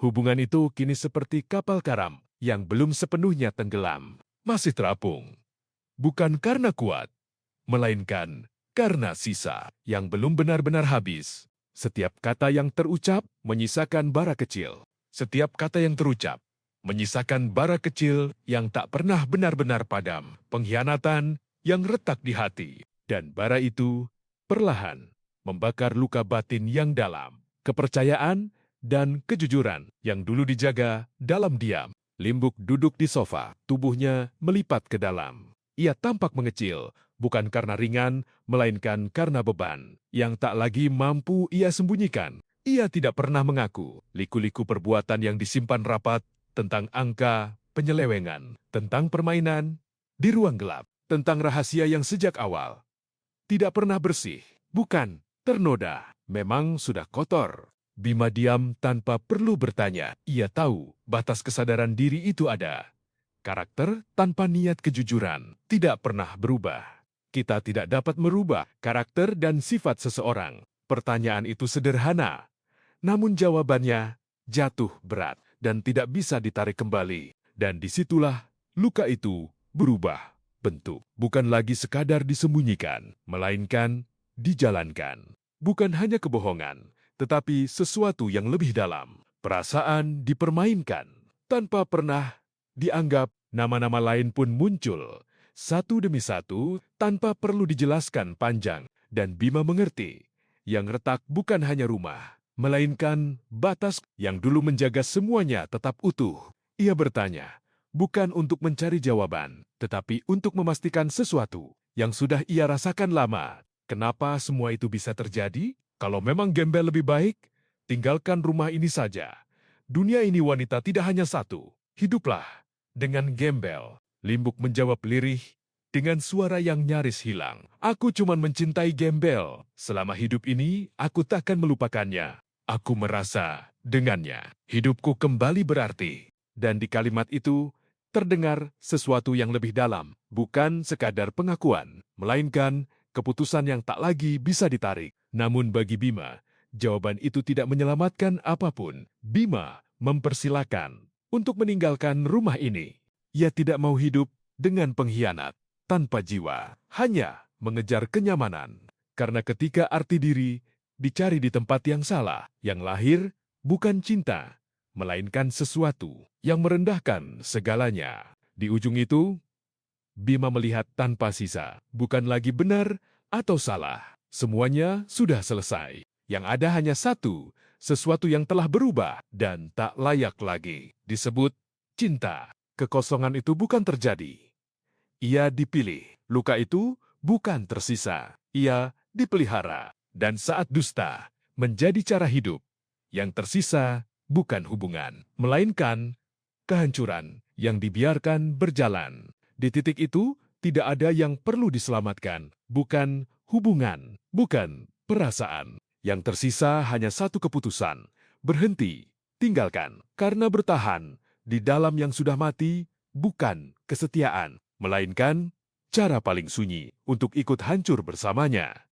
Hubungan itu kini seperti kapal karam yang belum sepenuhnya tenggelam, masih terapung. Bukan karena kuat, melainkan karena sisa yang belum benar-benar habis. Setiap kata yang terucap menyisakan bara kecil. Setiap kata yang terucap menyisakan bara kecil yang tak pernah benar-benar padam. Pengkhianatan yang retak di hati. Dan bara itu perlahan membakar luka batin yang dalam. Kepercayaan dan kejujuran yang dulu dijaga dalam diam. Limbuk duduk di sofa, tubuhnya melipat ke dalam. Ia tampak mengecil, bukan karena ringan, melainkan karena beban yang tak lagi mampu ia sembunyikan. Ia tidak pernah mengaku liku-liku perbuatan yang disimpan rapat tentang angka, penyelewengan, tentang permainan di ruang gelap, tentang rahasia yang sejak awal tidak pernah bersih, bukan ternoda, memang sudah kotor. Bima diam tanpa perlu bertanya. Ia tahu batas kesadaran diri itu ada. Karakter tanpa niat kejujuran tidak pernah berubah. Kita tidak dapat merubah karakter dan sifat seseorang. Pertanyaan itu sederhana, namun jawabannya jatuh berat dan tidak bisa ditarik kembali. Dan disitulah luka itu berubah bentuk. Bukan lagi sekadar disembunyikan, melainkan dijalankan. Bukan hanya kebohongan, tetapi sesuatu yang lebih dalam. Perasaan dipermainkan tanpa pernah dianggap. Nama-nama lain pun muncul, satu demi satu, tanpa perlu dijelaskan panjang. Dan Bima mengerti, yang retak bukan hanya rumah, melainkan batas yang dulu menjaga semuanya tetap utuh. Ia bertanya, bukan untuk mencari jawaban, tetapi untuk memastikan sesuatu yang sudah ia rasakan lama. Kenapa semua itu bisa terjadi? Kalau memang gembel lebih baik, tinggalkan rumah ini saja. Dunia ini wanita tidak hanya satu. Hiduplah dengan gembel. Limbuk menjawab lirih dengan suara yang nyaris hilang. Aku cuma mencintai gembel. Selama hidup ini, aku takkan melupakannya. Aku merasa dengannya hidupku kembali berarti. Dan di kalimat itu terdengar sesuatu yang lebih dalam. Bukan sekadar pengakuan, melainkan keputusan yang tak lagi bisa ditarik. Namun bagi Bima, jawaban itu tidak menyelamatkan apapun. Bima mempersilakan untuk meninggalkan rumah ini. Ia tidak mau hidup dengan pengkhianat, tanpa jiwa, hanya mengejar kenyamanan. Karena ketika arti diri dicari di tempat yang salah, yang lahir bukan cinta, melainkan sesuatu yang merendahkan segalanya. Di ujung itu, Bima melihat tanpa sisa, bukan lagi benar atau salah. Semuanya sudah selesai. Yang ada hanya satu, sesuatu yang telah berubah dan tak layak lagi disebut cinta. Kekosongan itu bukan terjadi. Ia dipilih. Luka itu bukan tersisa. Ia dipelihara. Dan saat dusta menjadi cara hidup, yang tersisa bukan hubungan, melainkan kehancuran yang dibiarkan berjalan. Di titik itu, tidak ada yang perlu diselamatkan. Bukan hubungan, bukan perasaan. Yang tersisa hanya satu keputusan, berhenti, tinggalkan. Karena bertahan di dalam yang sudah mati, bukan kesetiaan, melainkan cara paling sunyi untuk ikut hancur bersamanya.